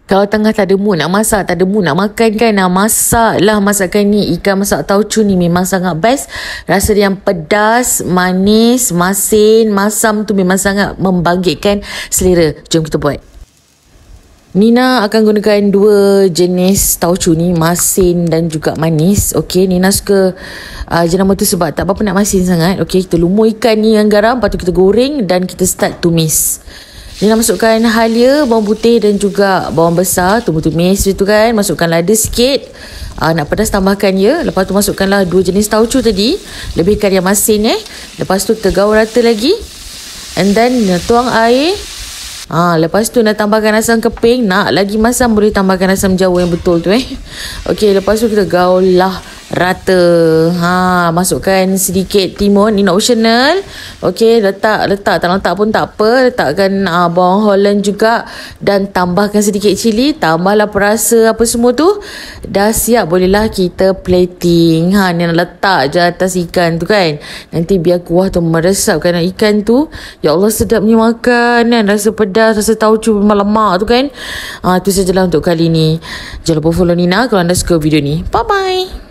Kalau tengah tak ada mood nak masak, tak ada mood nak makan kan, masak lah masakan ni. Ikan masak tauco ni memang sangat best. Rasa dia yang pedas, manis, masin, masam tu memang sangat membangkitkan selera. Jom kita buat. Nina akan gunakan 2 jenis tauco ni, masin dan juga manis. Okey, Nina suka jenama tu sebab tak apa-apa nak masin sangat. Okey, kita lumur ikan ni dengan garam, lepas tu kita goreng dan kita start tumis. Nina masukkan halia, bawang putih dan juga bawang besar, tumis tu kan. Masukkan lada sikit. Nak pedas tambahkan ya. Lepas tu masukkanlah 2 jenis tauco tadi. Lebihkan yang masin Lepas tu kita gaul rata lagi. And then tuang air. Lepas tu nak tambahkan asam keping. Nak lagi masam boleh tambahkan asam jawa yang betul tu Okey, lepas tu kita gaul lah rata. Masukkan sedikit timun, ini optional. Okey, letak tak letak pun tak apa. Letakkan bawang Holland juga dan tambahkan sedikit cili, tambahlah perasa apa semua tu. Dah siap, bolehlah kita plating. Ni nak letak je atas ikan tu kan. Nanti biar kuah tu meresapkan ikan tu. Ya Allah, sedapnya makan kan. Rasa pedas, rasa tauco memang lemak tu kan. Itu sajalah untuk kali ni. Jangan lupa follow Nina kalau anda suka video ni. Bye bye.